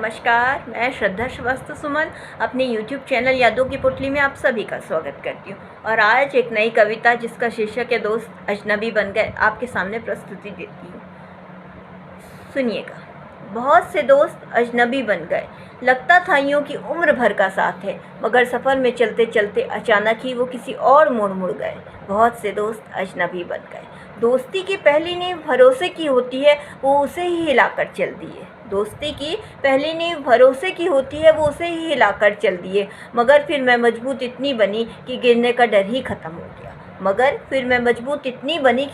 नमस्कार, मैं श्रद्धा श्रीवास्तव सुमन अपने YouTube चैनल यादों की पुटली में आप सभी का स्वागत करती हूँ। और आज एक नई कविता जिसका शीर्षक है दोस्त अजनबी बन गए, आपके सामने प्रस्तुति देती हूँ। सुनिएगा। बहुत से दोस्त अजनबी बन गए, लगता था यूँ कि उम्र भर का साथ है, मगर सफ़र में चलते चलते अचानक ही वो किसी और मोड़ मुड़ गए। बहुत से दोस्त अजनबी बन गए। दोस्ती की पहली नींव भरोसे की होती है, वो उसे ही हिलाकर चल दिए। दोस्ती की पहली नींव भरोसे की होती है, वो उसे ही हिलाकर चल दिए। मगर फिर मैं मजबूत इतनी बनी कि गिरने का डर ही ख़त्म हो गया।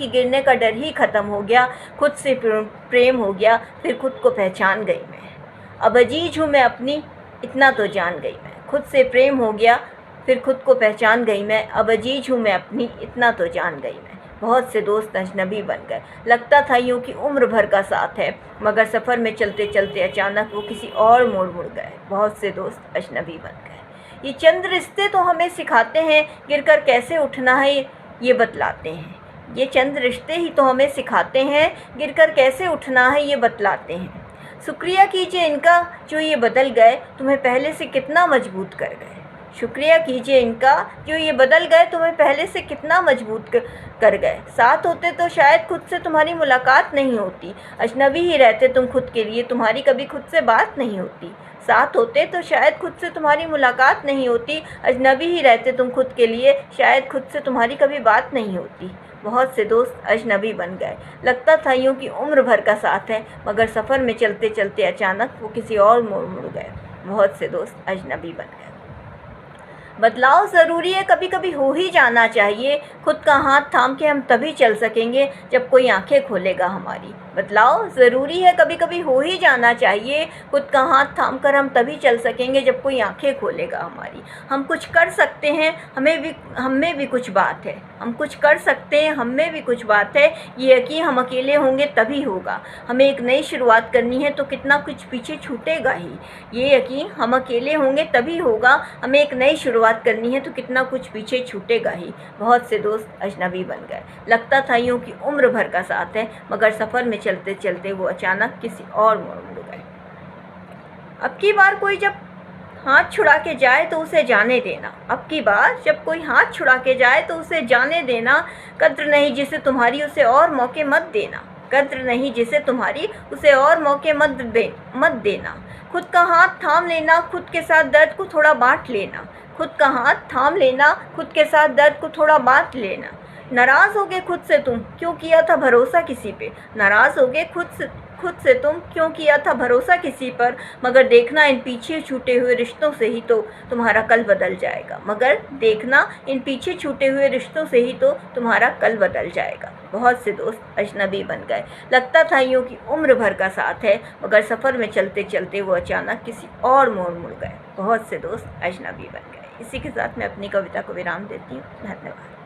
गिरने का डर ही ख़त्म हो गया। खुद से प्रेम हो गया, फिर खुद को पहचान गई मैं। अब अजीज हूँ मैं अपनी, इतना तो जान गई मैं। खुद से प्रेम हो गया, फिर खुद को पहचान गई मैं। अब अजीज हूँ मैं अपनी, इतना तो जान गई मैं। बहुत से दोस्त अजनबी बन गए, लगता था यूँ कि उम्र भर का साथ है, मगर सफ़र में चलते चलते अचानक वो किसी और मोड़ मुड़ गए। बहुत से दोस्त अजनबी बन गए। ये चंद रिश्ते तो हमें सिखाते हैं, गिरकर कैसे उठना है ये बतलाते हैं। ये चंद रिश्ते ही तो हमें सिखाते हैं, गिरकर कैसे उठना है ये बतलाते हैं। शुक्रिया कीजिए इनका जो ये बदल गए, तुम्हें पहले से कितना मजबूत कर गए। शुक्रिया कीजिए इनका जो ये बदल गए, तुम्हें पहले से कितना मजबूत कर गए। साथ होते तो शायद खुद से तुम्हारी मुलाकात नहीं होती। अजनबी ही रहते तुम खुद के लिए, तुम्हारी कभी खुद से बात नहीं होती। साथ होते तो शायद खुद से तुम्हारी मुलाकात नहीं होती। अजनबी ही रहते तुम खुद के लिए, शायद खुद से तुम्हारी कभी बात नहीं होती। बहुत से दोस्त अजनबी बन गए, लगता था यूँ कि उम्र भर का साथ है, मगर सफ़र में चलते चलते अचानक वो किसी और मोड़ मुड़ गए। बहुत से दोस्त अजनबी बन गए। बदलाव ज़रूरी है, कभी कभी हो ही जाना चाहिए। खुद का हाथ थाम के हम तभी चल सकेंगे जब कोई आंखें खोलेगा हमारी। बदलाव ज़रूरी है, कभी कभी हो ही जाना चाहिए। खुद का हाथ थाम कर हम तभी चल सकेंगे जब कोई आंखें खोलेगा हमारी। हम कुछ कर सकते हैं, हम में भी कुछ बात है। हम कुछ कर सकते हैं, हम में भी कुछ बात है। ये यकीन हम अकेले होंगे तभी होगा। हमें एक नई शुरुआत करनी है तो कितना कुछ पीछे छूटेगा ही। ये यकीन हम अकेले होंगे तभी होगा। हमें एक नई शुरुआत करनी है तो कितना कुछ पीछे छूटेगा ही। बहुत से दोस्त अजनबी बन गए, लगता था यूँ कि उम्र भर का साथ है, मगर सफ़र में चलते चलते वो अचानक किसी और मोड़ मुड़ गए। अब की बार कोई जब हाथ छुड़ा के जाए तो उसे जाने देना। अब की बार जब कोई हाथ छुड़ा के जाए तो उसे जाने देना। कद्र नहीं जिसे तुम्हारी, उसे और मौके मत देना। कद्र नहीं जिसे तुम्हारी, उसे और मौके मत देना। खुद का हाथ थाम लेना, खुद के साथ दर्द को थोड़ा बांट लेना। खुद का हाथ थाम लेना, खुद के साथ दर्द को थोड़ा बांट लेना। नाराज़ होगे खुद से तुम, क्यों किया था भरोसा किसी पे। नाराज़ होगे खुद से तुम, क्यों किया था भरोसा किसी पर। मगर देखना इन पीछे छूटे हुए रिश्तों से ही तो तुम्हारा कल बदल जाएगा। मगर देखना इन पीछे छूटे हुए रिश्तों से ही तो तुम्हारा कल बदल जाएगा। बहुत से दोस्त अजनबी बन गए, लगता था यूँ कि उम्र भर का साथ है, मगर सफ़र में चलते चलते वो अचानक किसी और मोड़ मुड़ गए। बहुत से दोस्त अजनबी बन गए। इसी के साथ मैं अपनी कविता को विराम देती हूँ। धन्यवाद।